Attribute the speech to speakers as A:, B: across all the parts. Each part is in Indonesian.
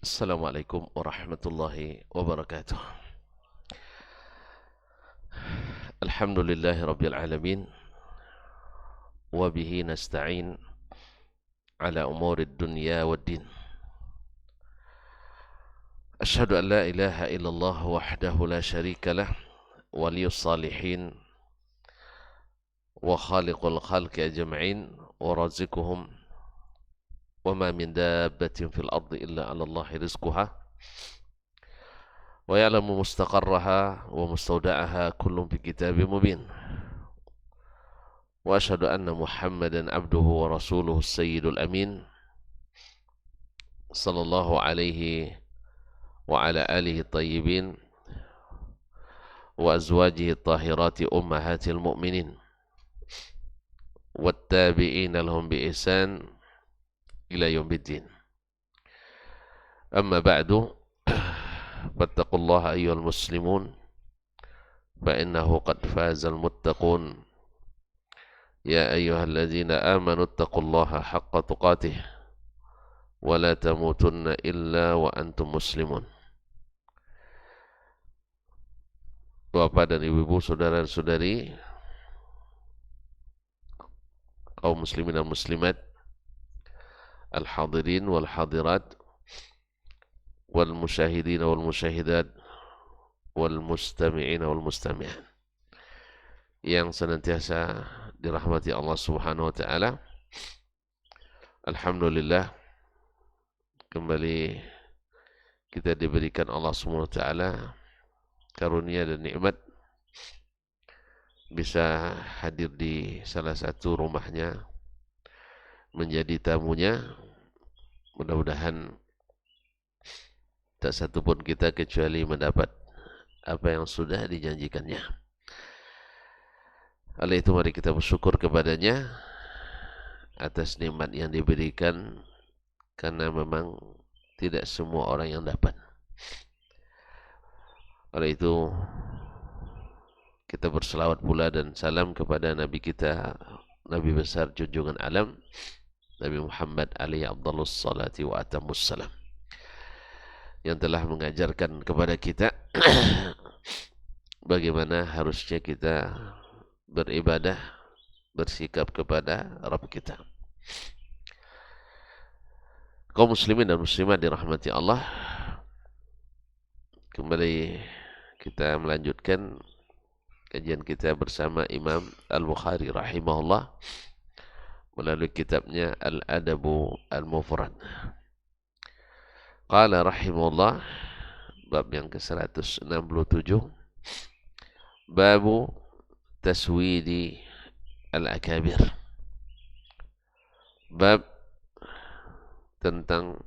A: Assalamualaikum warahmatullahi wabarakatuh. Alhamdulillahi rabbil alamin. Wabihi nasta'in ala umuri dunya wad din. Ashhadu an la ilaha illallah wahdahu la syarika lah. Waliyus salihin wa khaliqul khalqi ajma'in wa razikuhum wa ma min dabbatin fil ardi illa 'ala Allahi rizquha wa ya'lamu mustaqarraha wa mustawda'aha kullun fi kitabim mubin. Wa asyhadu anna Muhammadan abduhu wa rasuluhu sayyidul amin sallallahu alaihi wa ala alihi tayyibin wa azwajihi tahirati ummahatil mu'minin wattabi'ina lahum bi ihsan ila yaumiddin. Amma ba'du, fattaqullaha ayyuhal muslimun fa innahu qad fazal muttaqun. Ya ayyuhalladzina amanu ittaqullaha haqqa tuqatih wa la tamutunna illa wa antum muslimun. Bapak dan ibu-ibu, saudara-saudari, kaum muslimin dan muslimat, al-hadirin wal hadirat, wal musyahidin wal musyahidat, wal mustami'in wal mustami'an, yang senantiasa dirahmati Allah Subhanahu wa taala. Alhamdulillah, kembali kita diberikan Allah Subhanahu wa taala karunia dan nikmat bisa hadir di salah satu rumahnya menjadi tamunya. Mudah-mudahan tak satu pun kita kecuali mendapat apa yang sudah dijanjikannya. Oleh itu mari kita bersyukur kepadanya atas nikmat yang diberikan, karena memang tidak semua orang yang dapat. Oleh itu kita berselawat pula dan salam kepada Nabi kita, Nabi besar junjungan alam, Nabi Muhammad alaihi afdhalus salati wa atammus salam, yang telah mengajarkan kepada kita bagaimana harusnya kita beribadah, bersikap kepada Rabb kita. Kaum muslimin dan muslimat dirahmati Allah, kembali kita melanjutkan kajian kita bersama Imam Al-Bukhari rahimahullah melalui kitabnya Al-Adabu Al-Mufrad. Qala rahimahullah, bab yang ke-167, babu taswidi al-akabir. Bab tentang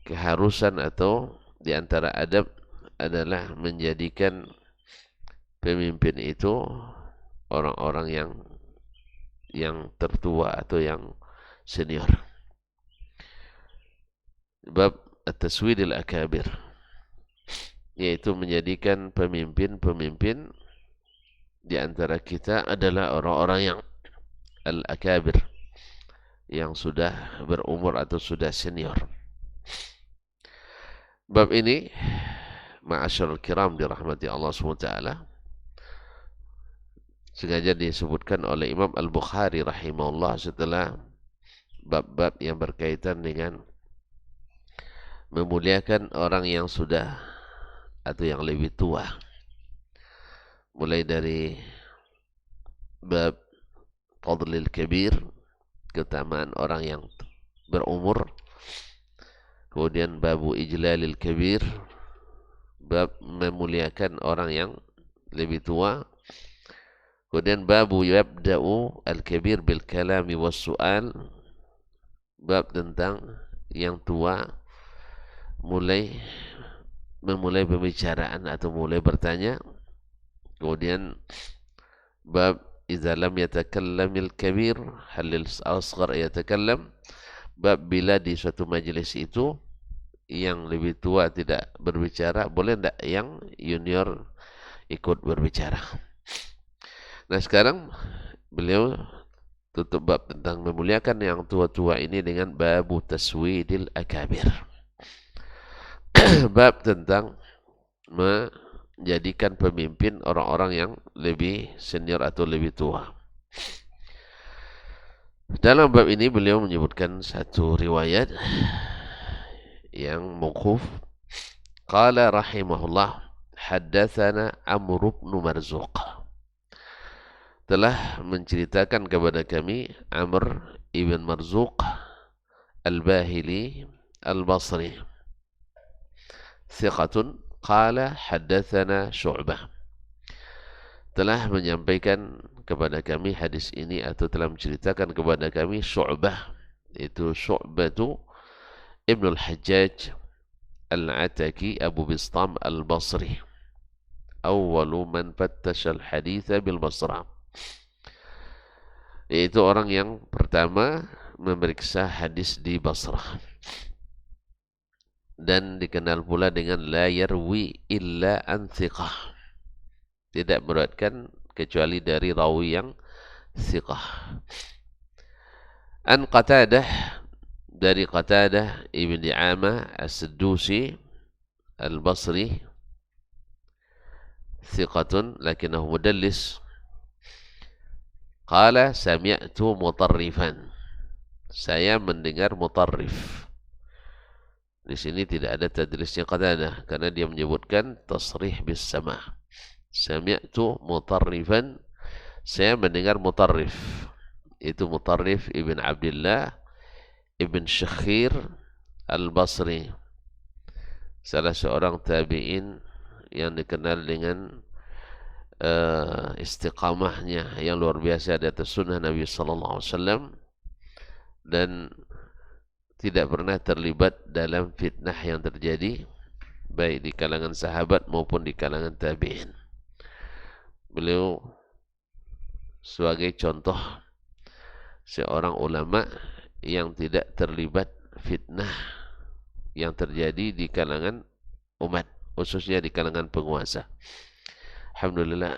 A: keharusan atau di antara adab adalah menjadikan pemimpin itu orang-orang yang tertua atau yang senior. Bab at-taswid al-akabir, yaitu menjadikan pemimpin-pemimpin di antara kita adalah orang-orang yang al-akabir, yang sudah berumur atau sudah senior. Bab ini, ma'asyarul kiram dirahmati Allah SWT, sengaja disebutkan oleh Imam Al-Bukhari rahimahullah setelah bab-bab yang berkaitan dengan memuliakan orang yang sudah atau yang lebih tua. Mulai dari bab fadlil kabir, keutamaan orang yang berumur. Kemudian babu ijlalil kabir, bab memuliakan orang yang lebih tua. Kemudian babu yabda'u al-kabir bil kalami was su'al, bab tentang yang tua memulai pembicaraan atau mulai bertanya. Kemudian bab idza lam yatakallamil kabir halil asghar yatakallam, bab bila di suatu majelis itu yang lebih tua tidak berbicara, boleh tidak yang junior ikut berbicara. Nah, sekarang beliau tutup bab tentang memuliakan yang tua-tua ini dengan babu taswidil akabir. bab tentang menjadikan pemimpin orang-orang yang lebih senior atau lebih tua. Dalam bab ini beliau menyebutkan satu riwayat yang mauquf. Qala rahimahullah, haddatsana Amr bin Marzuq. Telah menceritakan kepada kami Amr ibn Marzuq Al-Bahili Al-Basri. Thiqatun qala haddatsana Syu'bah. Telah menyampaikan kepada kami hadis ini atau telah menceritakan kepada kami Syu'bah. Itu Syu'batu Ibn al-Hajjaj Al-Ataki Abu Bistam Al-Basri. Awwalu man fattasha al-haditha bil-Basra. Yaitu orang yang pertama memeriksa hadis di Basrah. Dan dikenal pula dengan la yarwi illa an thiqah. Tidak meriwayatkan kecuali dari rawi yang thiqah. An Qatadah, dari Qatadah ibn Di'amah As-Saddusi Al-Basri, thiqatun lakinnahu mudallis. Qala sami'tu mutarrifan. Saya mendengar mutarrif. Di sini tidak ada tadrisnya Qatadah karena dia menyebutkan tasrih bis sama'. Sami'tu mutarrifan. Saya mendengar mutarrif. Itu Mutarrif ibn Abdullah ibn Syakhir Al-Basri, salah seorang tabi'in yang dikenal dengan istiqamahnya yang luar biasa di atas sunnah Nabi sallallahu alaihi wasallam dan tidak pernah terlibat dalam fitnah yang terjadi baik di kalangan sahabat maupun di kalangan tabi'in. Beliau sebagai contoh seorang ulama yang tidak terlibat fitnah yang terjadi di kalangan umat, khususnya di kalangan penguasa. Alhamdulillah,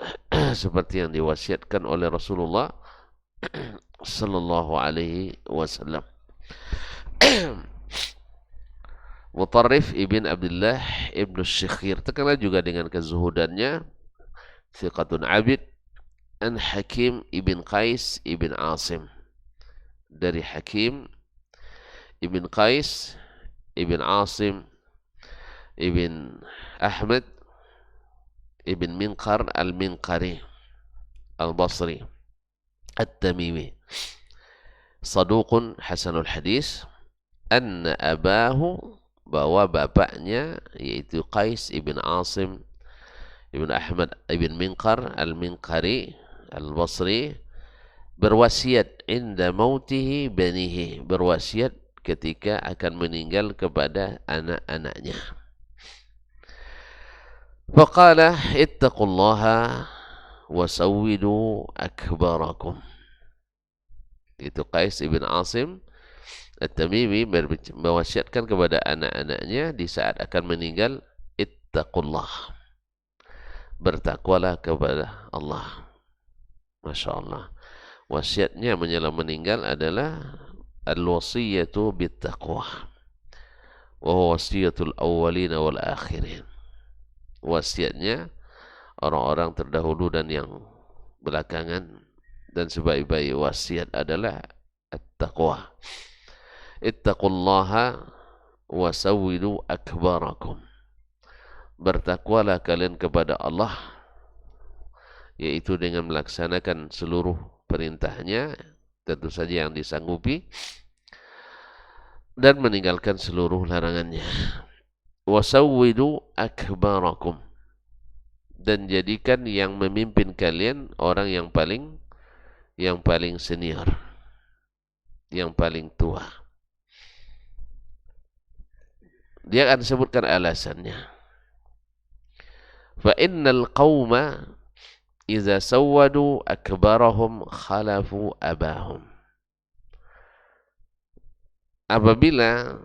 A: seperti yang diwasiatkan oleh Rasulullah sallallahu alaihi wasallam. Mutarrif ibn Abdullah ibn Syakhir terkenal juga dengan kezuhudannya, thiqatun abid. An Hakim ibn Qais ibn Asim, dari Hakim ibn Qais ibn Asim ibn Ahmad ibn Minqar al-Minqari al-Basri at-Tamimi, saduqun hasanul hadis. Anna abahu, bahwa bapaknya yaitu Qais ibn Asim ibn Ahmad ibn Minqar al-Minqari al-Basri, berwasiat inda mautihi banihi, berwasiat ketika akan meninggal kepada anak-anaknya. Faqala ittaqullaha wasawwidu akbarakum. Itu Qais ibn Asim At-Tamimi mewasiatkan kepada anak-anaknya di saat akan meninggal, ittaqullah, bertakwalah kepada Allah. Masya Allah. Wasiatnya menjelang meninggal adalah al-wasiyatu bittaqwa wa huwa wasiyatul awwalina wal akhirin. Wasiatnya orang-orang terdahulu dan yang belakangan, dan sebaik-baik wasiat adalah at-taqwa. Ittaqullaha wasawwidu akbarakum, bertakwalah kalian kepada Allah, yaitu dengan melaksanakan seluruh perintahnya, tentu saja yang disanggupi, dan meninggalkan seluruh larangannya. Wasawwidu akbarakum, dan jadikan yang memimpin kalian orang yang paling senior, yang paling tua. Dia akan sebutkan alasannya. Fa innal qauma idza sawwadu akbarahum khalafu abahum. Apabila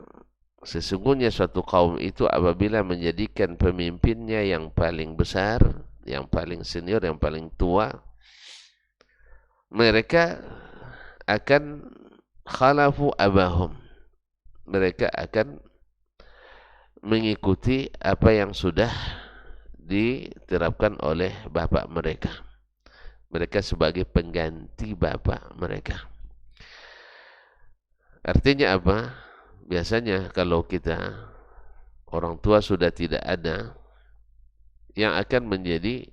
A: sesungguhnya suatu kaum itu apabila menjadikan pemimpinnya yang paling besar, yang paling senior, yang paling tua, mereka akan khalafu abahum, mereka akan mengikuti apa yang sudah diterapkan oleh bapak mereka. Mereka sebagai pengganti bapak mereka. Artinya apa? Biasanya kalau kita orang tua sudah tidak ada, yang akan menjadi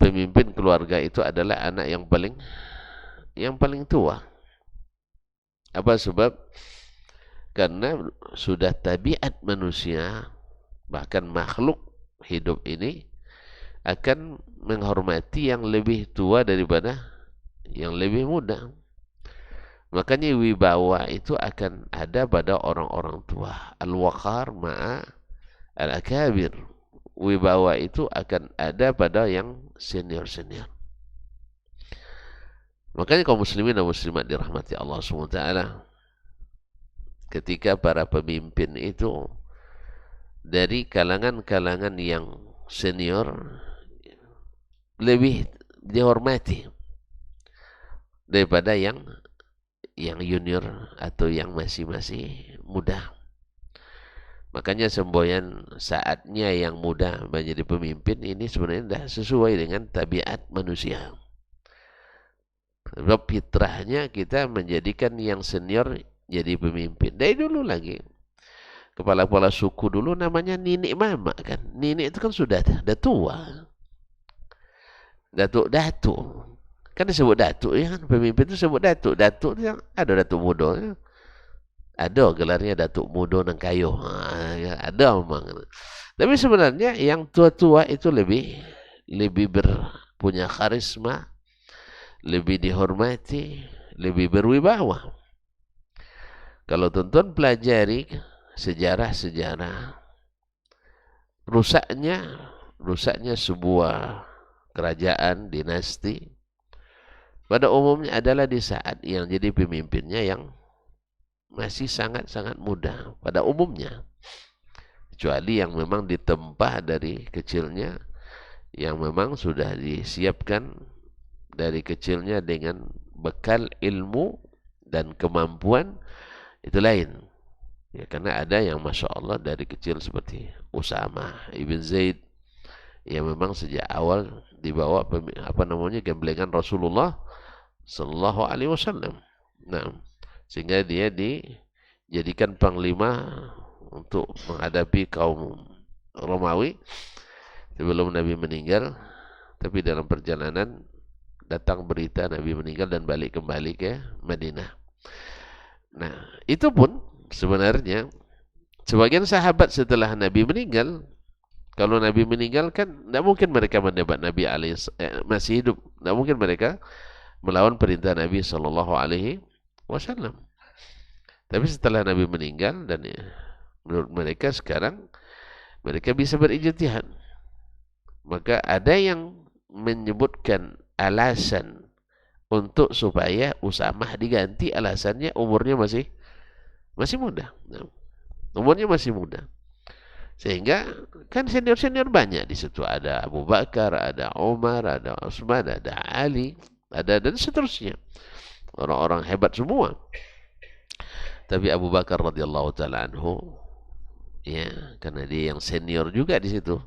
A: pemimpin keluarga itu adalah anak yang paling tua. Apa sebab? Karena sudah tabiat manusia, bahkan makhluk hidup ini akan menghormati yang lebih tua daripada yang lebih muda. Makanya wibawa itu akan ada pada orang-orang tua. Al-waqar ma'a al-akabir. Wibawa itu akan ada pada yang senior-senior. Makanya kaum muslimin dan muslimat dirahmati Allah SWT, ketika para pemimpin itu dari kalangan-kalangan yang senior lebih dihormati daripada yang junior atau yang masih muda. Makanya semboyan saatnya yang muda menjadi pemimpin ini sebenarnya tidak sesuai dengan tabiat manusia. Sebab fitrahnya kita menjadikan yang senior jadi pemimpin. Dari dulu lagi. Kepala-kepala suku dulu namanya Ninik Mama kan. Ninik itu kan sudah tua. Datuk. Kan disebut datuk ya kan. Pemimpin itu disebut datuk. Datuk itu yang ada datuk muda ya. Ada gelarnya datuk muda nang kayu. Ada memang. Tapi sebenarnya yang tua-tua itu lebih punya karisma, lebih dihormati, lebih berwibawa. Kalau tuan-tuan pelajari sejarah-sejarah, rusaknya sebuah kerajaan dinasti pada umumnya adalah di saat yang jadi pemimpinnya yang masih sangat-sangat muda pada umumnya. Kecuali yang memang ditempa dari kecilnya, yang memang sudah disiapkan dari kecilnya dengan bekal ilmu dan kemampuan, itu lain. Ya, karena ada yang Masya Allah dari kecil seperti Usama ibn Zaid, yang memang sejak awal dibawa gemblengan Rasulullah Sallallahu Alaihi Wasallam. Nah, sehingga dia dijadikan panglima untuk menghadapi kaum Romawi sebelum Nabi meninggal. Tapi dalam perjalanan datang berita Nabi meninggal dan kembali ke Madinah. Nah, itu pun sebenarnya sebagian sahabat setelah Nabi meninggal, kalau Nabi meninggal kan tidak mungkin mereka mendebat Nabi masih hidup, tidak mungkin mereka melawan perintah Nabi Sallallahu Alaihi Wasallam. Tapi setelah Nabi meninggal, dan menurut mereka sekarang mereka bisa berijtihad, maka ada yang menyebutkan alasan untuk supaya Usamah diganti, alasannya umurnya masih muda. Nah, umurnya masih muda. Sehingga kan senior-senior banyak di situ, ada Abu Bakar, ada Umar, ada Utsman, ada Ali, ada dan seterusnya. Orang-orang hebat semua. Tapi Abu Bakar radhiyallahu taala anhu, ya, karena dia yang senior juga di situ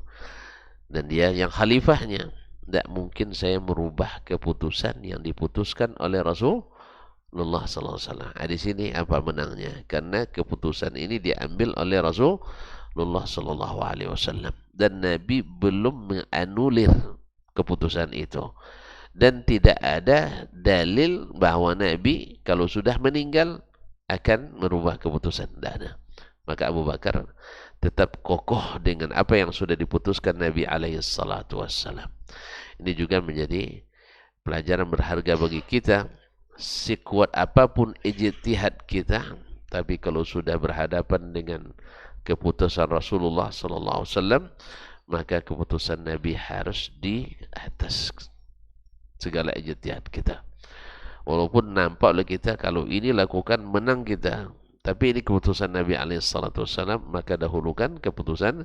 A: dan dia yang khalifahnya, tidak mungkin saya merubah keputusan yang diputuskan oleh Rasulullah sallallahu alaihi wasallam. Di sini apa menangnya? Karena keputusan ini diambil oleh Rasulullah sallallahu alaihi wasallam dan Nabi belum menganulir keputusan itu. Dan tidak ada dalil bahwa Nabi kalau sudah meninggal akan merubah keputusan. Tidak ada. Maka Abu Bakar tetap kokoh dengan apa yang sudah diputuskan Nabi alaihi salatu wassalam. Ini juga menjadi pelajaran berharga bagi kita. Sekuat apapun ijtihad kita, tapi kalau sudah berhadapan dengan keputusan Rasulullah sallallahu alaihi wasallam, maka keputusan Nabi harus di atas segala ijtihad kita. Walaupun nampak oleh kita kalau ini lakukan menang kita, tapi ini keputusan Nabi SAW, maka dahulukan keputusan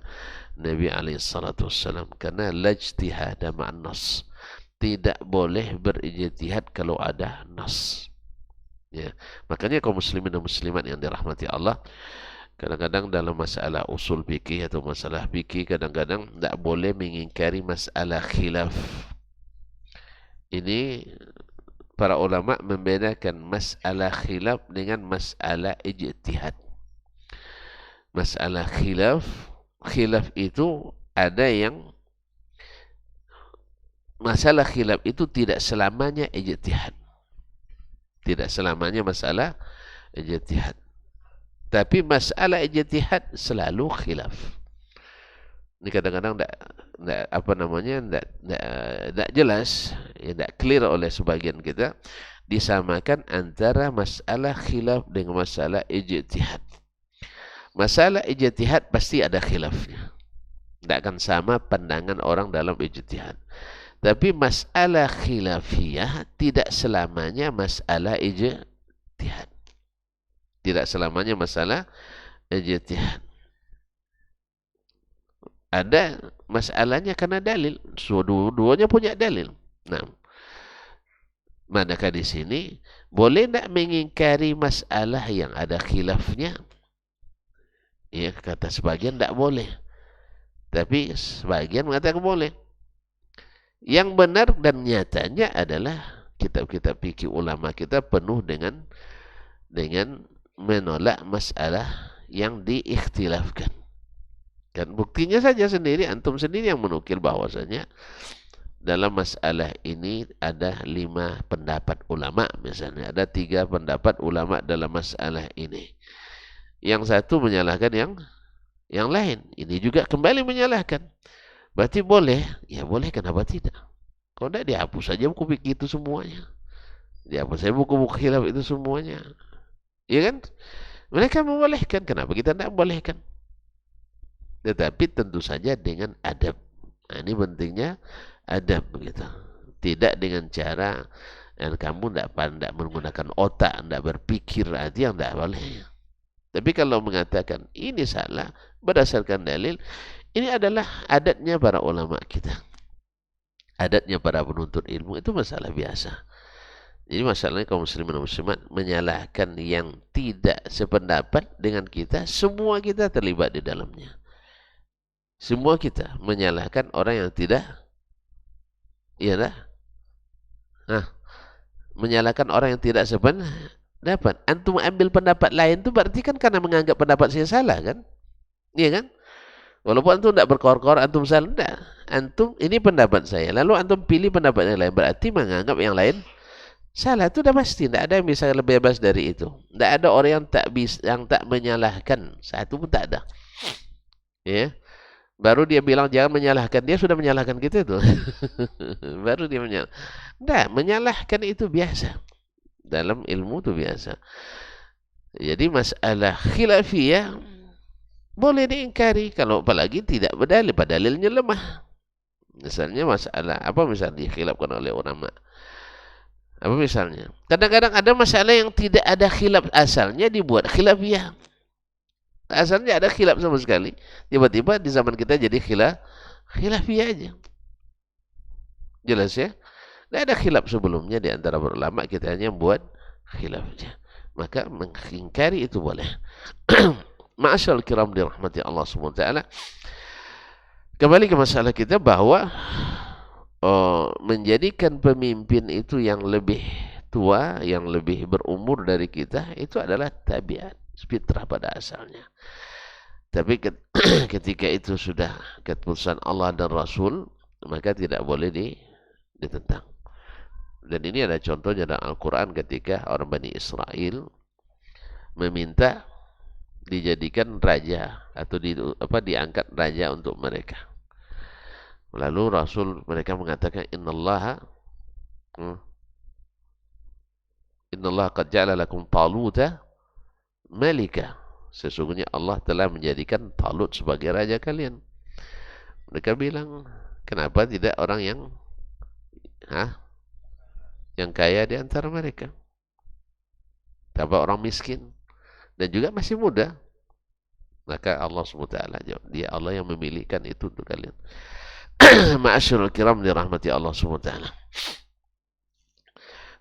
A: Nabi SAW. Karena lajtihada ma'an nas, tidak boleh berijtihad kalau ada nas. Ya. Makanya kaum muslimin dan muslimat yang dirahmati Allah, Kadang-kadang dalam masalah usul fikih atau masalah fikih, kadang-kadang tidak boleh mengingkari masalah khilaf. Ini para ulama membedakan masalah khilaf dengan masalah ijtihad. Masalah khilaf, khilaf itu ada yang masalah khilaf itu tidak selamanya ijtihad. Tidak selamanya masalah ijtihad. Tapi masalah ijtihad selalu khilaf. Ini kadang-kadang tidak jelas, tidak clear oleh sebagian kita, disamakan antara masalah khilaf dengan masalah ijtihad. Masalah ijtihad pasti ada khilafnya. Tidak akan sama pandangan orang dalam ijtihad. Tapi masalah khilafiyah tidak selamanya masalah ijtihad. Tidak selamanya masalah ijtihad. Ada masalahnya karena dalil. Dua-duanya punya dalil. Nah, manakah di sini boleh tidak mengingkari masalah yang ada khilafnya? Ya, kata sebagian tidak boleh. Tapi sebagian mengatakan boleh. Yang benar dan nyatanya adalah kitab-kitab fikih ulama kita penuh dengan menolak masalah yang diikhtilafkan. Dan buktinya saja sendiri, antum sendiri yang menukil bahwasanya dalam masalah ini ada 5 pendapat ulama misalnya. Ada 3 pendapat ulama dalam masalah ini. Yang satu menyalahkan yang lain. Ini juga kembali menyalahkan. Berarti boleh? Ya boleh, kenapa tidak? Kalau tidak dihapus saja buku fikih itu semuanya. Dihapus saja buku-buku khilaf itu semuanya. Ya kan? Mereka membolehkan. Kenapa kita tidak membolehkan? Tetapi tentu saja dengan adab. Nah, ini pentingnya adab begitu. Tidak dengan cara yang kamu tidak menggunakan otak, tidak berpikir, itu yang tidak boleh. Tapi kalau mengatakan ini salah berdasarkan dalil, ini adalah adatnya para ulama kita. Adatnya para penuntut ilmu, itu masalah biasa. Jadi masalahnya kaum muslimin dan muslimat menyalahkan yang tidak sependapat dengan kita, semua kita terlibat di dalamnya. Semua kita menyalahkan orang yang tidak, iya dah. Nah, menyalahkan orang yang tidak sependapat. Antum ambil pendapat lain itu berarti kan karena menganggap pendapat saya salah kan? Iya kan? Walaupun antum tidak berkor-kor, antum salah, tidak. Antum, ini pendapat saya. Lalu antum pilih pendapat yang lain, berarti menganggap yang lain salah. Itu sudah pasti. Tidak ada yang bisa lebih bebas dari itu. Tidak ada orang yang tak menyalahkan. Satu pun tak ada. Ya. Baru dia bilang jangan menyalahkan. Dia sudah menyalahkan kita itu. Baru dia menyalahkan. Tidak, menyalahkan itu biasa. Dalam ilmu itu biasa. Jadi masalah khilafiyah boleh diingkari. Kalau apalagi tidak berdalil. Dalilnya lemah. Misalnya masalah. Apa misalnya dikhilafkan oleh ulama? Apa misalnya? Kadang-kadang ada masalah yang tidak ada khilaf. Asalnya dibuat khilafiyah. Asalnya ada khilaf sama sekali. Tiba-tiba di zaman kita jadi khilafiyah aja. Jelas ya? Tidak ada khilaf sebelumnya di antara ulama, kita hanya buat khilafnya. Maka mengingkari itu boleh. Ma'asyal kiram dirahmati Allah SWT. Kembali ke masalah kita bahwa menjadikan pemimpin itu yang lebih tua, yang lebih berumur dari kita, itu adalah tabiat, fitrah pada asalnya. Tapi ketika itu sudah keputusan Allah dan Rasul, maka tidak boleh ditentang. Dan ini ada contohnya dalam Al-Quran ketika orang Bani Israel meminta dijadikan raja atau diangkat raja untuk mereka. Lalu Rasul mereka mengatakan innallaha qad ja'ala lakum Taluta malika. Sesungguhnya Allah telah menjadikan Talut sebagai raja kalian. Mereka bilang, kenapa tidak orang yang kaya di antara mereka? Tanpa orang miskin dan juga masih muda. Maka Allah SWT jawab, dia Allah yang memilihkan itu untuk kalian. Ma'asyarul kiram dirahmati Allah SWT.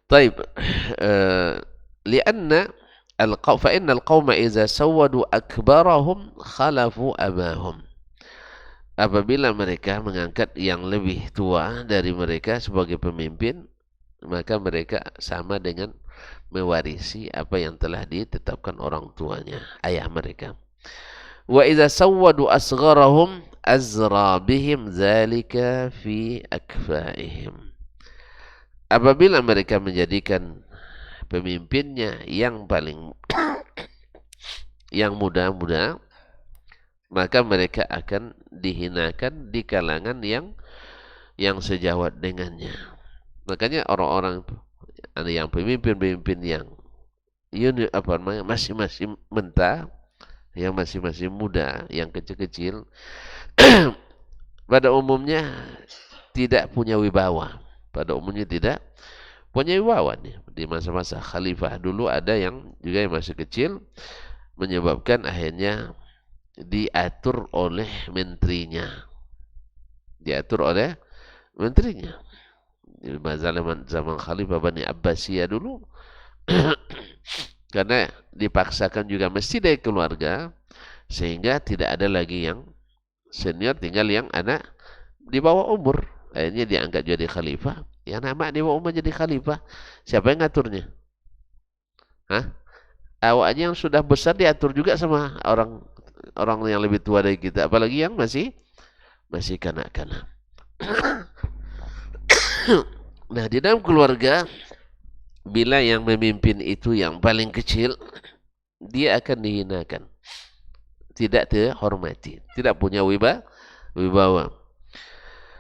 A: Taib, lianna fa innal qauma idza sawwadu akbarahum khalafu abahum. Apabila mereka mengangkat yang lebih tua dari mereka sebagai pemimpin, maka mereka sama dengan mewarisi apa yang telah ditetapkan orang tuanya, ayah mereka. Wa idza sawwadu asgharahum azra bihim dzalika fi akfaihim. Apabila mereka menjadikan pemimpinnya yang paling yang muda-muda, maka mereka akan dihinakan di kalangan yang sejawat dengannya. Makanya orang-orang yang pemimpin-pemimpin yang masih mentah, yang masih muda, yang kecil-kecil, pada umumnya tidak punya wibawa. Pada umumnya tidak punya wibawa nih. Di masa-masa khalifah dulu ada yang juga yang masih kecil, menyebabkan akhirnya diatur oleh menterinya. Diatur oleh menterinya. Di zaman Khalifah Bani Abbasiyah dulu, karena dipaksakan juga mesti dari keluarga, sehingga tidak ada lagi yang senior, tinggal yang anak di bawah umur. Akhirnya diangkat jadi khalifah. Yang anak di bawah umur jadi khalifah. Siapa yang ngaturnya? Hah? Awaknya yang sudah besar diatur juga sama orang yang lebih tua dari kita, apalagi yang masih kanak-kanak. Nah, di dalam keluarga, bila yang memimpin itu yang paling kecil, dia akan dihinakan, tidak terhormati, tidak punya wibawa.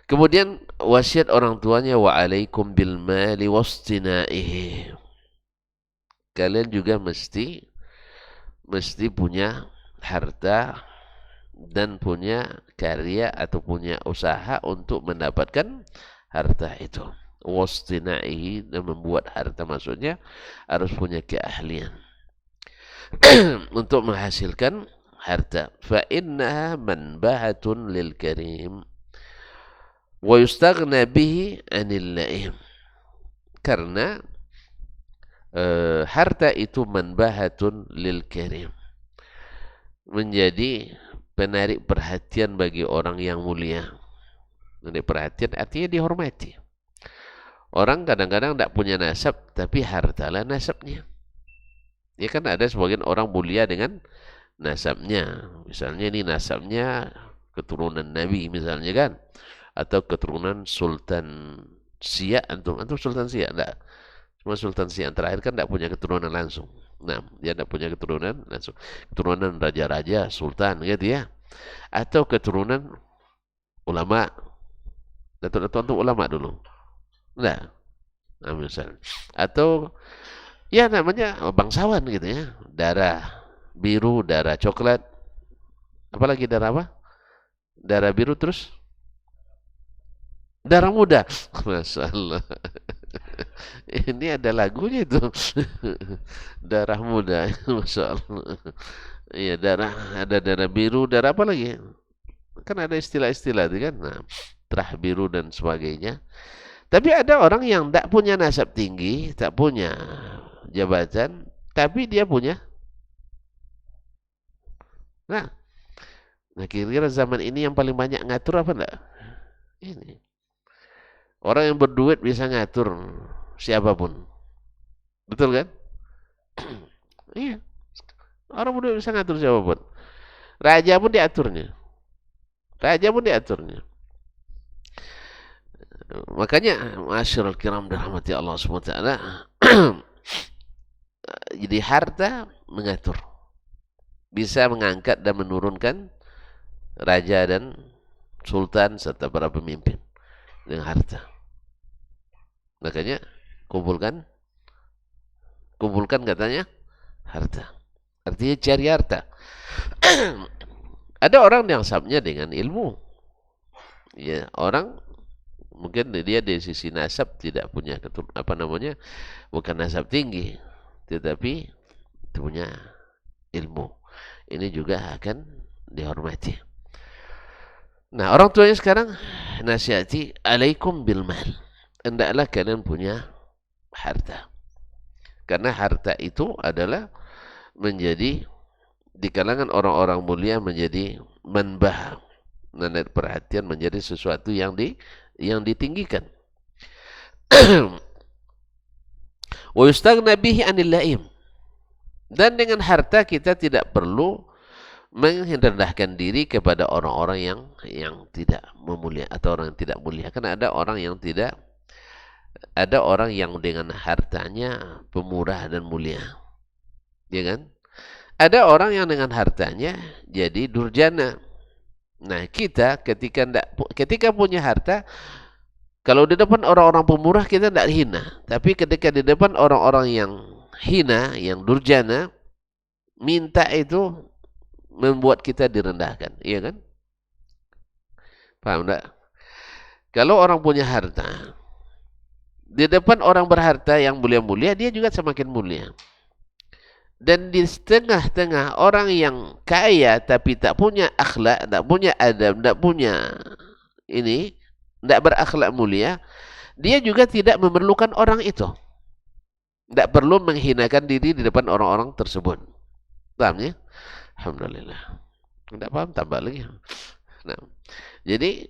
A: Kemudian wasiat orang tuanya, wa alaikum bil mali wastinaihi. Kalian juga mesti punya harta dan punya karya atau punya usaha untuk mendapatkan harta itu. Wastinaihi, dan membuat harta, maksudnya harus punya keahlian untuk menghasilkan harta. Fa innaha manbahatun lil karim wa yustaghna bihi anil laim. Karena harta itu manbahatun lil karim, menjadi penarik perhatian bagi orang yang mulia. Menarik perhatian artinya dihormati. Orang kadang-kadang tidak punya nasab, tapi hartalah nasabnya. Ya kan ada sebagian orang mulia dengan nasabnya. Misalnya ini nasabnya keturunan Nabi misalnya kan, atau keturunan Sultan Siak. Antum Sultan Siak enggak? Cuma Sultan Siak terakhir kan tidak punya keturunan langsung. Nah, dia tidak punya keturunan langsung. Keturunan raja-raja, sultan gitu ya. Atau keturunan ulama. Datuk-datuk ulama dulu. Nah, misalnya. Atau ya namanya bangsawan gitu ya. Darah biru, darah coklat. Apalagi darah apa? Darah biru terus darah muda. Masya Allah. Ini ada lagunya itu. Darah muda. Masya Allah. Iya, ada darah biru, darah apa lagi? Kan ada istilah-istilah itu kan. Nah, terah biru dan sebagainya. Tapi ada orang yang tak punya nasab tinggi, tak punya jabatan, tapi dia punya. Nah kira-kira zaman ini yang paling banyak ngatur apa enggak? Ini. Orang yang berduit bisa ngatur siapapun. Betul kan? Iya. Orang berduit bisa ngatur siapapun. Raja pun diaturnya. Makanya masyarul kiram dirahmati Allah SWT. Jadi harta mengatur. Bisa mengangkat dan menurunkan raja dan sultan serta para pemimpin dengan harta. Makanya kumpulkan katanya harta. Artinya cari harta. Ada orang yang nasabnya dengan ilmu. Ya, orang mungkin dia dari sisi nasab tidak punya bukan nasab tinggi, tetapi punya ilmu. Ini juga akan dihormati. Nah, orang tuanya sekarang nasihati, alaikum bil mal. Hendaklah kalian punya harta. Karena harta itu adalah menjadi di kalangan orang-orang mulia menjadi manbah, menarik perhatian, menjadi sesuatu yang ditinggikan. Wa yustaghna bihi 'anil laim. Dan dengan harta kita tidak perlu merendahkan diri kepada orang-orang yang tidak memulia atau orang yang tidak mulia. Karena ada orang yang dengan hartanya pemurah dan mulia, ya kan? Ada orang yang dengan hartanya jadi durjana. Nah, kita ketika punya harta, kalau di depan orang-orang pemurah kita tidak hina, tapi ketika di depan orang-orang yang hina, yang durjana, minta itu membuat kita direndahkan, iya kan? Paham enggak? Kalau orang punya harta, di depan orang berharta yang mulia-mulia, dia juga semakin mulia. Dan di tengah-tengah orang yang kaya tapi tak punya akhlak, tak punya adab, tak punya ini, tak berakhlak mulia, dia juga tidak memerlukan orang itu. Tak perlu menghinakan diri di depan orang-orang tersebut. Paham ya? Alhamdulillah. Tidak paham, tambah lagi. Nah, jadi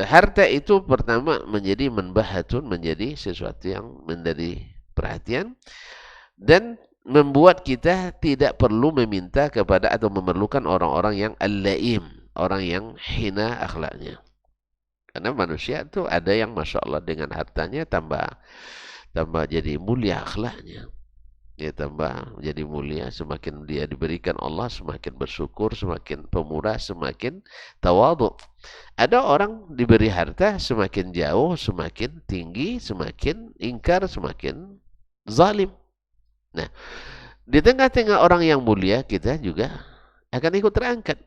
A: harta itu pertama menjadi manbahatun, menjadi sesuatu yang menjadi perhatian dan membuat kita tidak perlu meminta kepada atau memerlukan orang-orang yang al-laim, orang yang hina akhlaknya. Karena manusia itu ada yang Masya Allah dengan hartanya tambah jadi mulia akhlaknya. Dia tambah jadi mulia, semakin dia diberikan Allah, semakin bersyukur, semakin pemurah, semakin tawadhu. Ada orang diberi harta, semakin jauh, semakin tinggi, semakin ingkar, semakin zalim. Nah, di tengah-tengah orang yang mulia, kita juga akan ikut terangkat.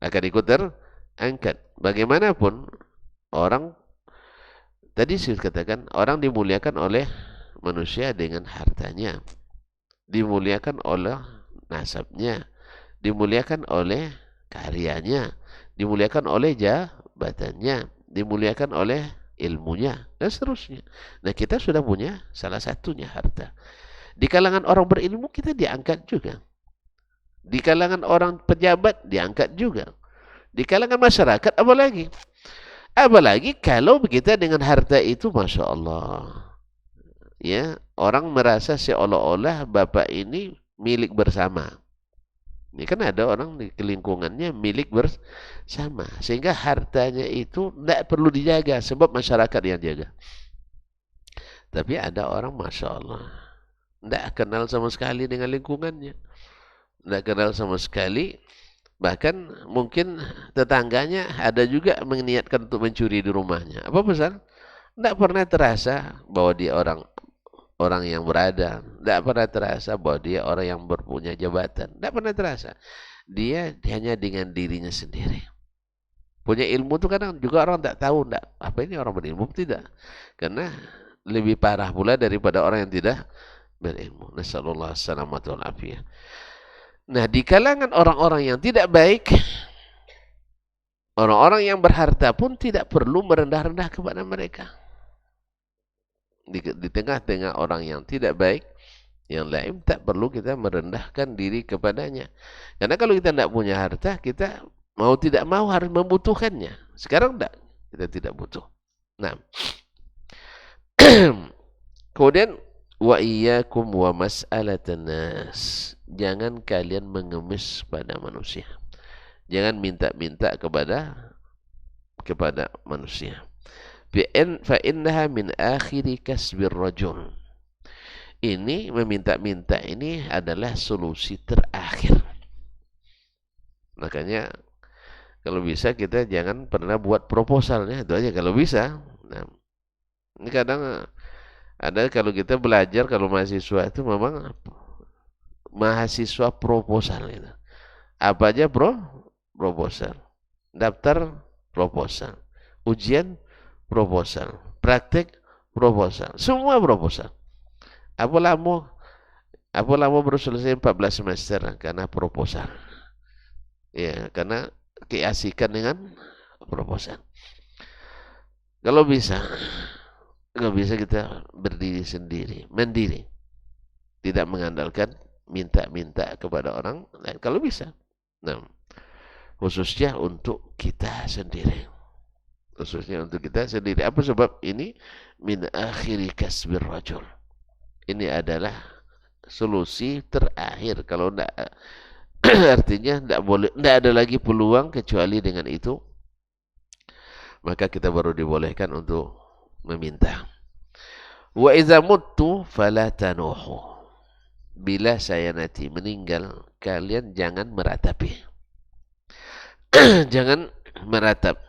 A: Akan ikut terangkat. Bagaimanapun, orang, tadi saya katakan, orang dimuliakan oleh manusia dengan hartanya, dimuliakan oleh nasabnya, dimuliakan oleh karyanya, dimuliakan oleh jabatannya, dimuliakan oleh ilmunya, dan seterusnya. Nah, kita sudah punya salah satunya harta. Di kalangan orang berilmu kita diangkat juga. Di kalangan orang pejabat diangkat juga. Di kalangan masyarakat apalagi. Apalagi kalau kita dengan harta itu, Masya Allah. Ya, orang merasa seolah-olah bapak ini milik bersama. Ini kan ada orang di lingkungannya milik bersama, sehingga hartanya itu tidak perlu dijaga sebab masyarakat yang jaga. Tapi ada orang Masya Allah tidak kenal sama sekali dengan lingkungannya, tidak kenal sama sekali, bahkan mungkin tetangganya ada juga meniatkan untuk mencuri di rumahnya. Apa pesan? Tidak pernah terasa bahwa dia orang yang berada, tidak pernah terasa bahwa dia orang yang berpunya jabatan, tidak pernah terasa. Dia hanya dengan dirinya sendiri. Punya ilmu itu kadang juga orang tak tahu, apa ini orang berilmu, tidak. Karena lebih parah pula daripada orang yang tidak berilmu. Nasallallahu salamatu wal afiyah. Nah, di kalangan orang-orang yang tidak baik, orang-orang yang berharta pun tidak perlu merendah-rendah kepada mereka. Di tengah-tengah orang yang tidak baik, yang lain, tak perlu kita merendahkan diri kepadanya. Karena kalau kita tidak punya harta, kita mau tidak mau harus membutuhkannya. Sekarang tidak, kita tidak butuh. Nah, kemudian wa iyyakum wa mas'alatan nas. Jangan kalian mengemis pada manusia. Jangan minta-minta kepada manusia. Fa innaha min akhiri kasbir rajul. Ini meminta-minta ini adalah solusi terakhir. Makanya kalau bisa kita jangan pernah buat proposalnya, itu aja kalau bisa. Nah, ini kadang ada kalau kita belajar, kalau mahasiswa itu memang mahasiswa proposal itu. Apa aja proposal. Daftar proposal. Ujian proposal. Praktek proposal. Semua proposal. Apa lama baru selesai 14 semester karena proposal. Ya, karena keasikan dengan proposal. Kalau bisa kita berdiri sendiri, mandiri. Tidak mengandalkan minta-minta kepada orang lain kalau bisa. Nah, khususnya untuk kita sendiri. Khususnya untuk kita sendiri. Apa sebab ini? Min akhiri kasbir rajul. Ini adalah solusi terakhir. Kalau tidak, artinya tidak boleh, tidak ada lagi peluang kecuali dengan itu. Maka kita baru dibolehkan untuk meminta. Wa iza muttu fala tanuhu. Bila saya nanti meninggal, kalian jangan meratapi. Jangan meratap.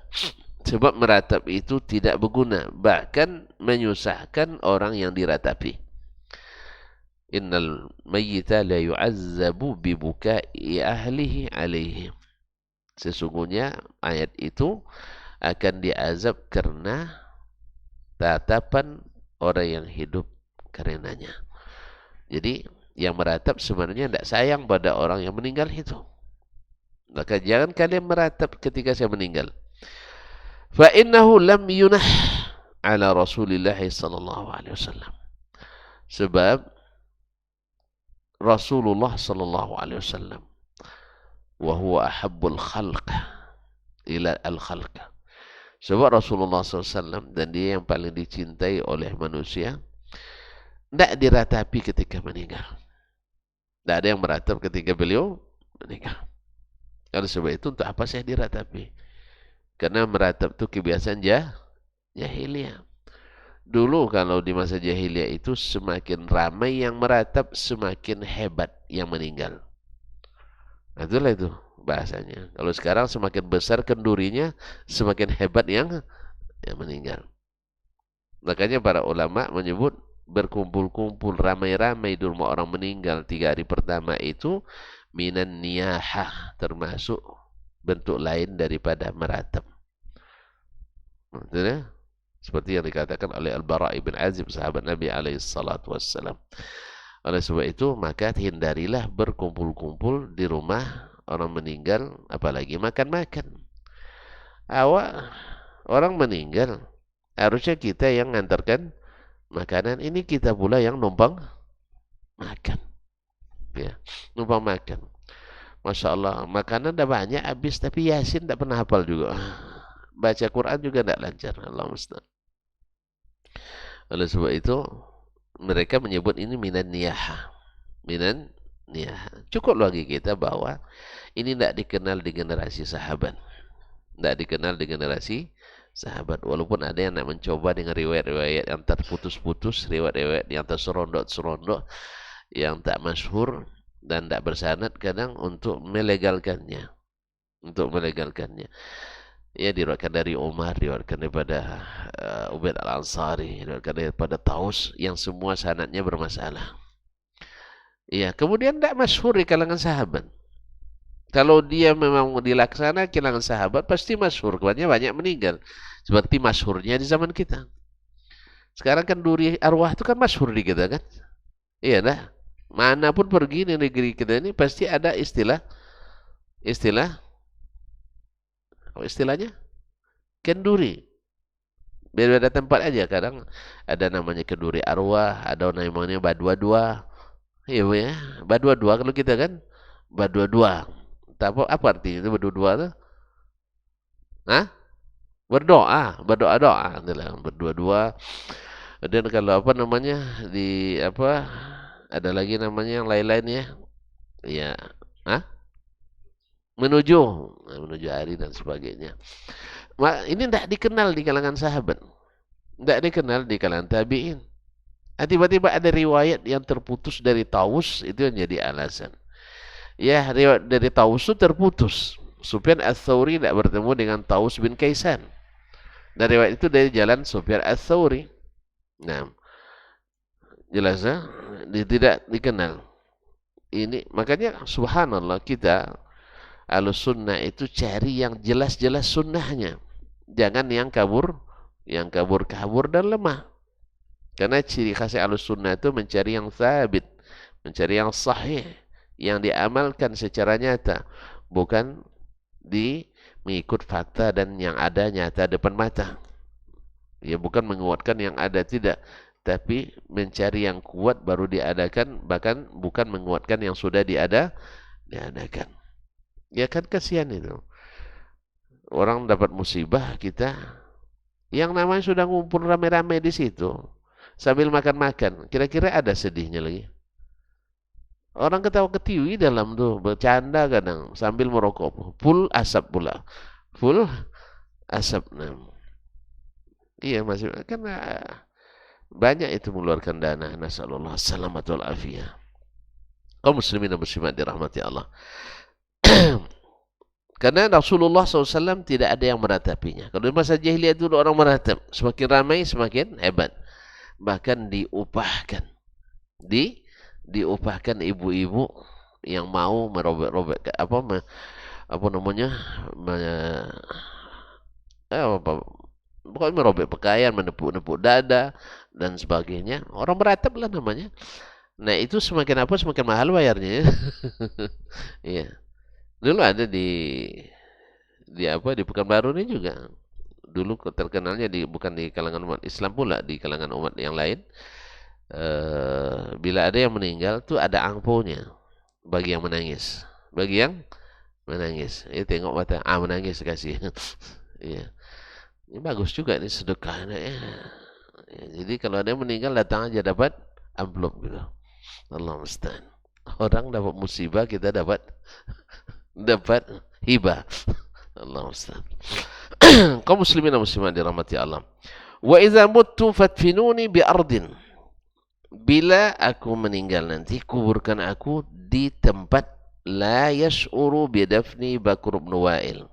A: Sebab meratap itu tidak berguna, bahkan menyusahkan orang yang diratapi. Innal mayyita la yu'azzabu bibukai ahlihi alaihi. Sesungguhnya ayat itu akan diazab karena tatapan orang yang hidup karenanya. Jadi yang meratap sebenarnya tidak sayang pada orang yang meninggal itu. Maka jangan kalian meratap ketika saya meninggal. Fa innahu lam yunah ala Rasulillah sallallahu alaihi wasallam. Sebab Rasulullah sallallahu alaihi wasallam wa huwa ahabbul khalq ila al-khalq. Sebab Rasulullah SAW dan dia yang paling dicintai oleh manusia, tidak diratapi ketika meninggal. Tidak ada yang meratap ketika beliau meninggal. Karena sebab itu untuk apa saya diratapi? Karena meratap itu kebiasaan jahiliyah. Dulu kalau di masa jahiliyah itu semakin ramai yang meratap, semakin hebat yang meninggal. Nah, itulah itu bahasanya. Kalau sekarang semakin besar kendurinya, semakin hebat yang meninggal. Makanya para ulama menyebut berkumpul-kumpul ramai-ramai di rumah orang meninggal 3 hari pertama itu minan niyahah, termasuk bentuk lain daripada meratap. Maksudnya, seperti yang dikatakan oleh Al-Bara' ibn Azib, sahabat Nabi SAW. Oleh sebab itu, maka hindarilah berkumpul-kumpul di rumah orang meninggal, apalagi makan-makan. Orang meninggal, harusnya kita yang ngantarkan makanan, ini kita pula yang numpang makan. Ya, numpang makan. Masya Allah, makanan dah banyak habis, tapi Yasin tak pernah hafal juga. Baca Quran juga tak lancar. Allah musta'an. Oleh sebab itu, mereka menyebut ini minan niyah. Minan niyah. Cukup lagi kita bahwa ini tidak dikenal di generasi sahabat. Tidak dikenal di generasi sahabat. Walaupun ada yang nak mencoba dengan riwayat-riwayat yang terputus-putus, riwayat-riwayat yang terserondok-serondok, yang tak masyhur dan tak bersanad kadang untuk melegalkannya. Untuk melegalkannya. Ya, diriwayatkan dari Umar, diriwayatkan daripada Ubaid al-Ansari, diriwayatkan daripada Taus, yang semua sanadnya bermasalah. Ya, kemudian tidak masyhur di kalangan sahabat. Kalau dia memang dilaksana kalangan sahabat, pasti masyhur. Kebanyakan banyak meninggal. Seperti masyhurnya di zaman kita. Sekarang kan duri arwah itu kan masyhur di kita kan. Iya dah. Manapun pergi di negeri kita ini pasti ada istilahnya kenduri. Beda-beda tempat aja. Kadang ada namanya kenduri arwah, ada namanya badua-dua. Iya ya, badua-dua kalau kita kan badua-dua. Apa artinya itu badua-dua tuh? Hah? Berdoa-doa, berdua-dua. Dan kalau apa namanya di apa ada lagi namanya yang lain-lain ya. Ya, hah? Menuju hari dan sebagainya. Ini tidak dikenal di kalangan sahabat, tidak dikenal di kalangan tabi'in. Tiba-tiba ada riwayat yang terputus dari Taus, itu yang jadi alasan. Ya, riwayat dari Taus itu terputus. Sufyan Ats-Tsauri tidak bertemu dengan Taus bin Kaisan. Dan riwayat itu dari jalan Sufyan Ats-Tsauri. Nah, jelasnya tidak dikenal. Ini makanya subhanallah kita Ahlus Sunnah itu cari yang jelas-jelas sunnahnya. Jangan yang kabur-kabur dan lemah. Karena ciri khas Ahlus Sunnah itu mencari yang sabit, mencari yang sahih, yang diamalkan secara nyata, bukan mengikut fakta dan yang ada nyata depan mata. Ya, bukan menguatkan yang ada, tidak, tapi mencari yang kuat baru diadakan, bahkan bukan menguatkan yang sudah diadakan. Ya kan kasihan itu. Orang dapat musibah kita, yang namanya sudah ngumpul rame-rame di situ, sambil makan-makan, kira-kira ada sedihnya lagi? Orang ketawa ketiwi dalam tuh, bercanda kadang, sambil merokok, full asap pula. Full asap. Nah, iya masih, kan banyak itu mengeluarkan dana. Nasallallahu salamatul afiyah. Kaum muslimin dan muslimat dirahmati Allah. Karena Rasulullah SAW tidak ada yang meratapinya. Kalau di masa jahiliyah dulu orang meratap. Semakin ramai semakin hebat. Bahkan diupahkan. Diupahkan ibu-ibu yang mau merobek-robek apa namanya? Pokoknya merobek pakaian, menepuk-nepuk dada dan sebagainya. Orang meratap lah namanya. Nah, itu semakin apa semakin mahal bayarnya. Iya. Dulu ada di apa di Pekanbaru ini juga. Dulu terkenalnya bukan di kalangan umat Islam pula, di kalangan umat yang lain. Bila ada yang meninggal tuh ada angponya bagi yang menangis. Bagi yang menangis. Tengok mata, menangis kasih. Iya. Ini bagus juga ini sedekah ya. Jadi kalau ada yang meninggal datang aja dapat amplop gitu. Allah musta'an. Orang dapat musibah, kita dapat hibah. Allah musta'an. Kaum muslimin dan muslimat dirahmati Allah. Wa idza muttu fatfinuni bi ardin. Bila aku meninggal nanti, kuburkan aku di tempat la yash'uru bidafni Bakr bin Wa'il,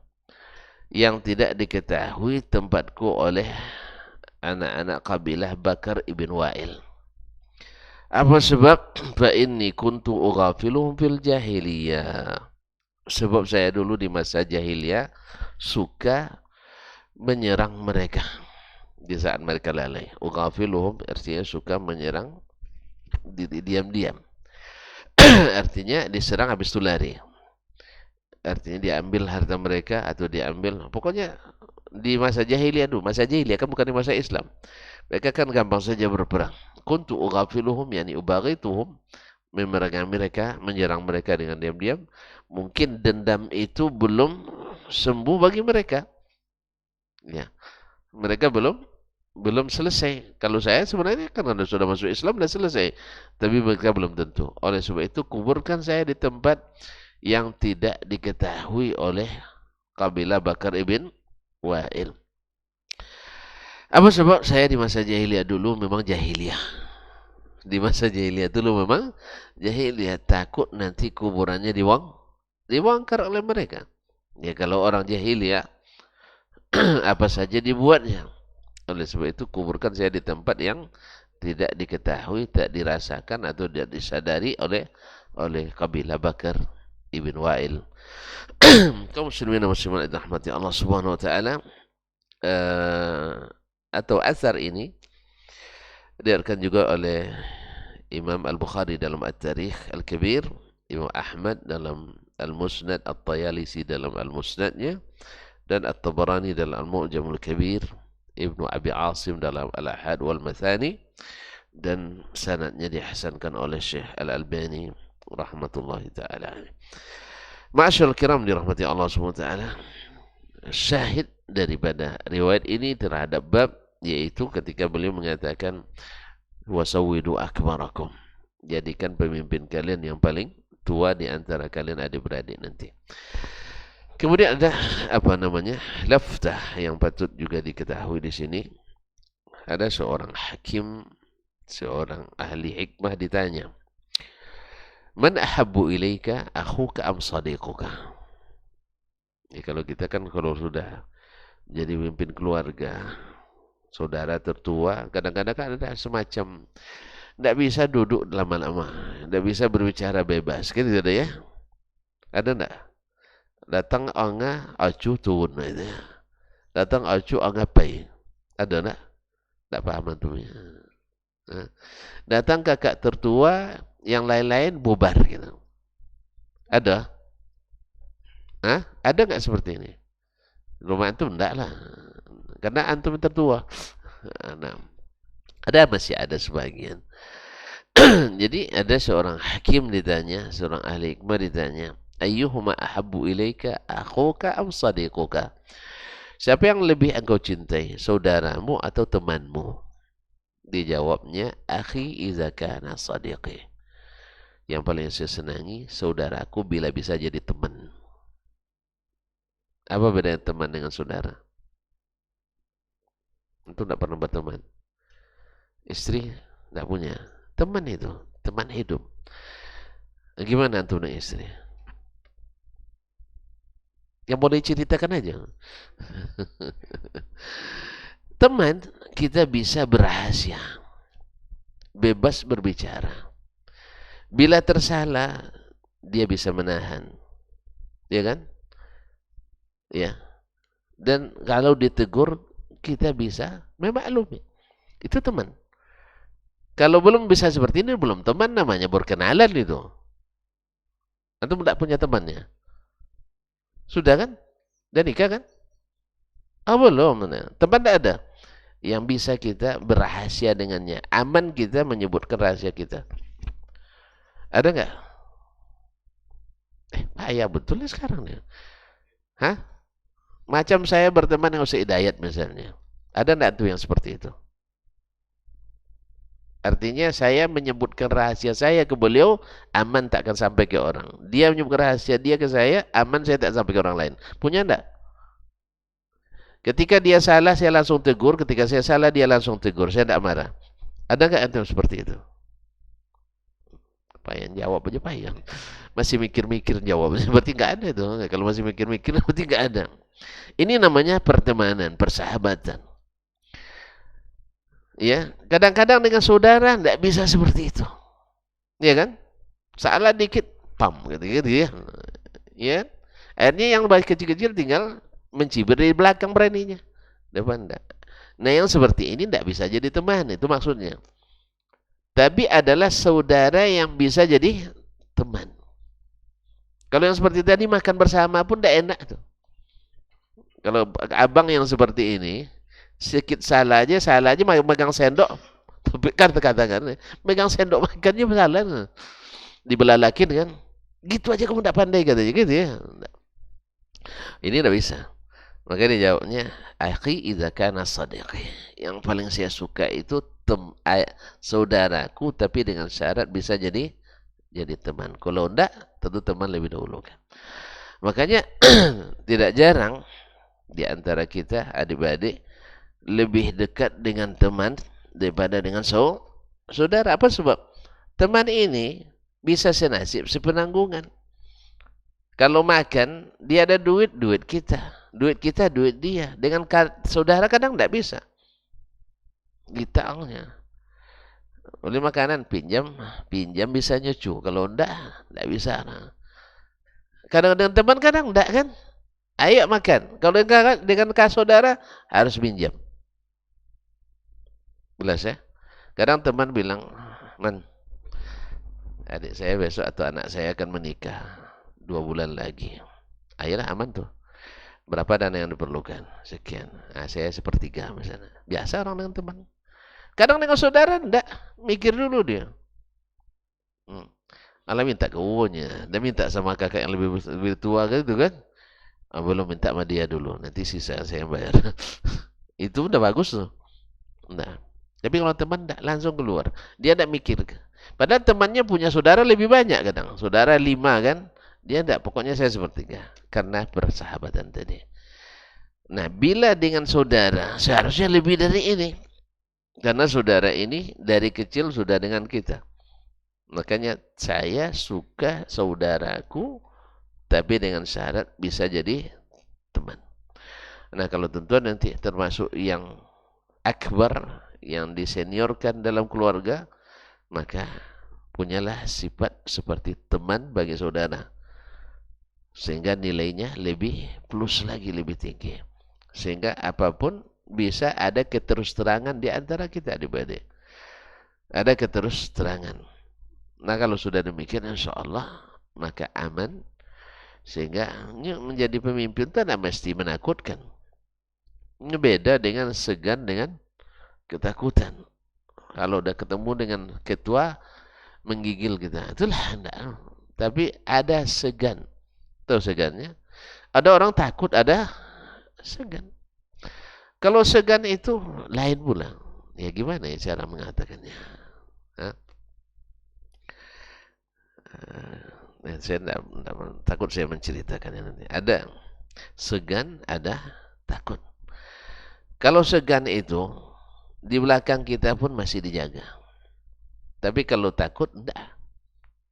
A: yang tidak diketahui tempatku oleh anak-anak kabilah Bakar ibn Wa'il. Apa sebab? Fa inni kuntu ughafiluhum fil jahiliyah. Sebab saya dulu di masa jahiliyah suka menyerang mereka di saat mereka lalai. Ughafiluhum artinya suka menyerang diam-diam. Artinya diserang habis itu lari. Artinya diambil harta mereka atau diambil, pokoknya di masa jahiliyah dulu. Masa jahiliyah kan bukan di masa Islam. Mereka kan gampang saja berperang. Kuntu ughafiluhum yani ubaghituhum, memerangi mereka, menyerang mereka dengan diam-diam. Mungkin dendam itu belum sembuh bagi mereka. Ya. Mereka belum selesai. Kalau saya sebenarnya kan Anda sudah masuk Islam dan selesai. Tapi mereka belum tentu. Oleh sebab itu kuburkan saya di tempat yang tidak diketahui oleh kabilah Bakar ibn Wa'il. Apa sebab? Saya di masa jahiliyah dulu memang jahiliyah. Di masa jahiliyah dulu memang jahiliyah, takut nanti kuburannya dibongkar oleh mereka. Ya kalau orang jahiliyah apa saja dibuatnya. Oleh sebab itu kuburkan saya di tempat yang tidak diketahui, tidak dirasakan atau tidak disadari oleh kabilah Bakar ibn Wa'il. Kaum muslimin dan muslimat rahmati Allah Subhanahu wa taala, atau asar ini diriwayatkan juga oleh Imam Al-Bukhari dalam At-Tarikh Al-Kabir, Imam Ahmad dalam Al-Musnad, At-Tayalisi dalam Al-Musnadnya, dan At-Tabarani dalam Al-Mu'jam Al-Kabir, Ibnu Abi Asim dalam Al-Ahad wal-Mathani, dan sanadnya dihasankan oleh Syekh Al-Albani rahmatullahi ta'ala. Ma'asyarul kiram dirahmati Allah SWT. Syahid daripada riwayat ini terhadap bab, yaitu ketika beliau mengatakan wasawwidu akbarakum, jadikan pemimpin kalian yang paling tua di antara kalian adik-beradik nanti. Kemudian ada apa namanya laftah yang patut juga diketahui di sini. Ada seorang hakim, seorang ahli hikmah ditanya, man ahabbu ilaika akhuka am sadiquka. Ya, kalau kita kan kalau sudah jadi pemimpin keluarga, saudara tertua, kadang-kadang kan ada semacam tidak bisa duduk lama-lama, tidak bisa berbicara bebas, kan tidak ada ya? Ada tidak? Datang anga acu turun itu. Datang acu anga pay. Ada tidak? Tidak paham antumnya. Datang kakak tertua, yang lain-lain bubar gitu. Ada? Hah? Ada nggak seperti ini? Rumah antum enggak lah. Karena antum tertua. Nah, Masih ada sebagian. Jadi ada seorang hakim ditanya, seorang ahli hikmah ditanya, ayyuhuma ahabbu ilaika akhuka am sadiquka? Siapa yang lebih engkau cintai, saudaramu atau temanmu? Dijawabnya, akhi idza kana sadiqi. Yang paling saya senangi saudaraku bila bisa jadi teman. Apa bedanya teman dengan saudara? Itu tidak pernah berteman. Istri tidak punya. Teman itu, teman hidup. Gimana antum dengan istri? Yang boleh ceritakan aja. Teman, kita bisa berrahasia. Bebas berbicara. Bila tersalah, dia bisa menahan. Ya kan? Ya. Dan kalau ditegur, kita bisa memaklumi. Itu teman. Kalau belum bisa seperti ini, belum teman namanya, berkenalan itu. Antum tidak punya temannya. Sudah kan? Dan nikah kan? Belum. Teman tidak ada. Yang bisa kita berrahasia dengannya. Aman kita menyebutkan rahasia kita. Ada nggak? Bahaya betul nih sekarang nih. Hah? Macam saya berteman dengan Ustaz Hidayat misalnya. Ada nggak tuh yang seperti itu? Artinya saya menyebutkan rahasia saya ke beliau, aman tak akan sampai ke orang. Dia menyebutkan rahasia dia ke saya, aman saya tak sampai ke orang lain. Punya enggak? Ketika dia salah, saya langsung tegur. Ketika saya salah, dia langsung tegur. Saya tidak marah. Ada nggak antum seperti itu? Payah jawab aja payah. Masih mikir-mikir jawab. Berarti nggak ada itu. Kalau masih mikir-mikir, berarti nggak ada. Ini namanya pertemanan, persahabatan. Ya, kadang-kadang dengan saudara tidak bisa seperti itu. Ya kan? Salah dikit, pam gitu ya. Ya. Akhirnya yang baik kecil-kecil tinggal mencibir dari belakang beraninya. Depan enggak. Nah, yang seperti ini tidak bisa jadi teman, itu maksudnya. Tapi adalah saudara yang bisa jadi teman. Kalau yang seperti tadi makan bersama pun tidak enak tuh. Kalau abang yang seperti ini, sedikit salah aja megang sendok. Kan katakan, megang sendok makannya salah. Dibelalakin kan. Gitu aja kamu tidak pandai katanya gitu ya. Ini tidak bisa. Maka dijawabnya, akhi idza kana sadiqi. Yang paling saya suka itu saudaraku, tapi dengan syarat bisa jadi teman. Kalau enggak, tentu teman lebih dahulu kan. Makanya tidak jarang di antara kita adik-adik lebih dekat dengan teman daripada dengan saudara. Apa sebab? Teman ini bisa senasib sepenanggungan. Kalau makan, dia ada duit kita. Duit kita, duit dia. Dengan saudara kadang tidak bisa. Ditaangnya. Oleh makanan, pinjam bisa nyucu. Kalau tidak bisa. Kadang dengan teman, kadang tidak kan. Ayo makan. Kalau dengan saudara, harus pinjam. Jelas ya? Kadang teman bilang, Man, adik saya besok atau anak saya akan menikah 2 bulan lagi. Ayolah aman tuh. Berapa dana yang diperlukan? Sekian. Nah, saya sepertiga misalnya. Biasa orang dengan teman. Kadang dengan saudara enggak. Mikir dulu dia. Malah minta ke uwonya. Dia minta sama kakak yang lebih tua gitu kan. Belum minta sama dia dulu. Nanti sisa saya bayar. Itu udah bagus tuh. Nah. Tapi kalau teman enggak, langsung keluar. Dia enggak mikir. Padahal temannya punya saudara lebih banyak kadang. Saudara 5 kan. Dia enggak, pokoknya saya sepertiga. Karena persahabatan tadi. Nah, bila dengan saudara, seharusnya lebih dari ini. Karena saudara ini dari kecil sudah dengan kita. Makanya saya suka saudaraku, tapi dengan syarat bisa jadi teman. Nah, kalau tentuan nanti termasuk yang akbar, yang diseniorkan dalam keluarga, maka punyalah sifat seperti teman bagi saudara. Sehingga nilainya lebih plus lagi, lebih tinggi. Sehingga apapun bisa ada keterusterangan di antara kita adik-adik. Ada keterusterangan. Nah, kalau sudah demikian, insya Allah maka aman. Sehingga menjadi pemimpin itu tidak mesti menakutkan. Ini beda dengan segan dengan ketakutan. Kalau udah ketemu dengan ketua menggigil kita. Itulah enggak. Tapi ada segan. Tahu segannya? Ada orang takut, ada segan. Kalau segan itu lain pula. Ya gimana ya cara mengatakannya? Hah? Saya enggak, takut saya menceritakannya nanti. Ada segan, ada takut. Kalau segan itu di belakang kita pun masih dijaga. Tapi kalau takut enggak.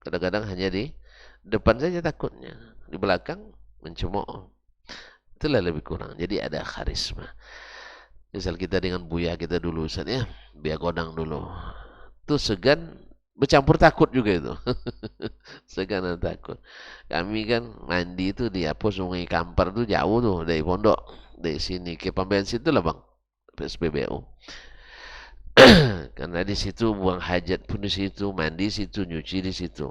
A: Kadang-kadang hanya di depan saja takutnya. Di belakang mencemooh. Itulah lebih kurang. Jadi ada karisma. Misal kita dengan Buya kita dulu Ustaz ya, Buya Godang dulu. Itu segan bercampur takut juga itu. Segan dan takut. Kami kan mandi itu di apa Sungai Kampar tuh jauh tuh dari pondok. Dari sini ke pom bensin itu lah bang. PSBBU. Karena di situ buang hajat pun di situ, mandi di situ, nyuci di situ.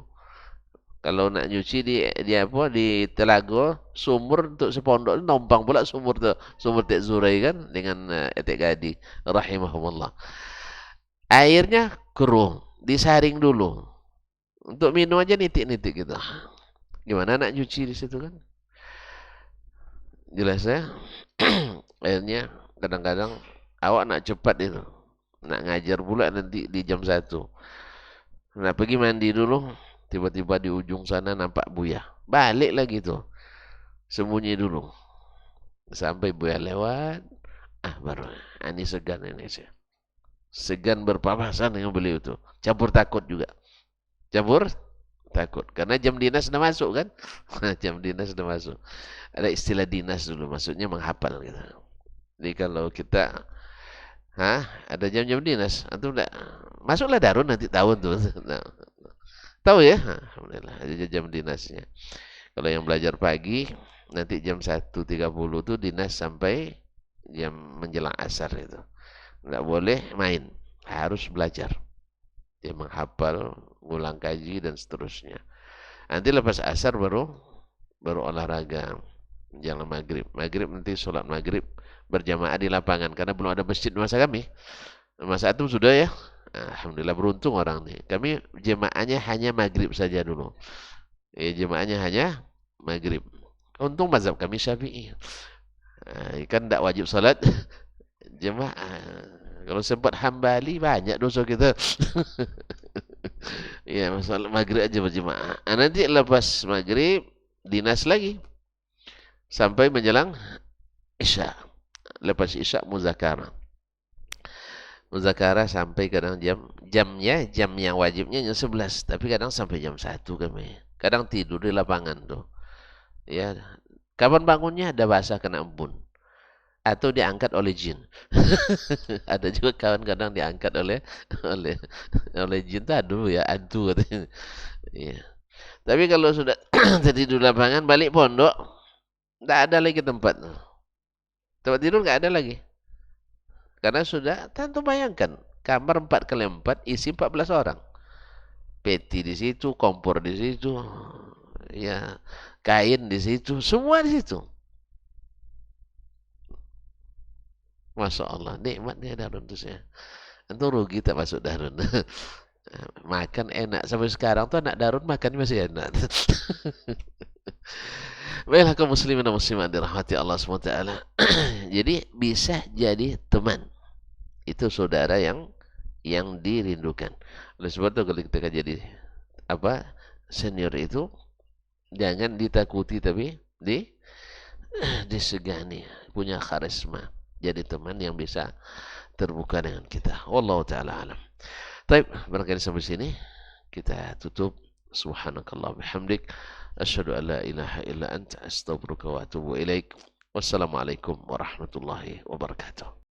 A: Kalau nak nyuci di apa di telaga sumur untuk sepondok nombang pula sumur tu sumur Tek Zurai kan dengan Tek Gadi rahimahumullah. Airnya keruh, disaring dulu. Untuk minum aja nitik-nitik gitu. Gimana nak nyuci di situ kan? Jelas ya? Akhirnya kadang-kadang awak nak cepat itu. Nak ngajar pula nanti di jam 1. Nah pergi mandi dulu. Tiba-tiba di ujung sana nampak Buya. Balik lagi tuh. Sembunyi dulu. Sampai Buya lewat. Baru. Ini segan ini sih. Segan berpapasan dengan beliau itu. Campur takut juga. Campur takut. Karena jam dinas sudah masuk kan. Jam dinas sudah masuk. Ada istilah dinas dulu. Maksudnya menghafal gitu. Jadi kalau kita ada jam-jam dinas. Antum enggak masuklah Darun nanti tahun tuh. Nah, tahu ya? Alhamdulillah. Ada jam dinasnya. Kalau yang belajar pagi, nanti jam 1.30 tuh dinas sampai jam menjelang asar itu. Nggak boleh main. Harus belajar. Dia menghafal, ngulang kaji, dan seterusnya. Nanti lepas asar baru olahraga. Jangan maghrib. Maghrib nanti sholat maghrib berjamaah di lapangan. Karena belum ada masjid di masa kami. Masa itu sudah ya. Alhamdulillah beruntung orang nih. Kami jemaahnya hanya maghrib saja dulu. Jemaahnya hanya maghrib. Untung mazhab kami Syafi'i. Kan tidak wajib salat jemaah. Kalau sempat Hambali banyak dosa kita. Ya masalah maghrib aja berjemaah. Nanti lepas maghrib dinas lagi sampai menjelang isya. Lepas isya muzakarah. Muzakarah sampai kadang jam yang wajibnya jam 11, tapi kadang sampai jam 1 kami. Kadang tidur di lapangan tuh. Ya, kapan bangunnya ada bahasa kena embun atau diangkat oleh jin. Ada juga kawan kadang diangkat oleh jin tuh aduh ya hantu katanya. Iya. Tapi kalau sudah tidur di lapangan balik pondok enggak ada lagi tempat. Tempat tidur enggak ada lagi. Karena sudah, tentu bayangkan, kamar 4x4 isi 14 orang. Peti di situ, kompor di situ, ya, kain di situ, semua di situ. Masya Allah, nikmatnya Darun itu saya. Tentu rugi tak masuk Darun. Makan enak sampai sekarang tuh anak Darun makan masih enak. Baiklah kaum muslimin dan muslimat dirahmati Allah SWT. Jadi bisa jadi teman. Itu saudara yang dirindukan. Oleh sebab itu kalau kita jadi senior itu jangan ditakuti tapi disegani, punya karisma. Jadi teman yang bisa terbuka dengan kita. Wallahu taala alam. Baik, barangkali sampai sini kita tutup. Subhanakallah bihamdik asyhadu an la ilaha illa anta astaghfiruka wa atubu ilaik. Wassalamualaikum warahmatullahi wabarakatuh.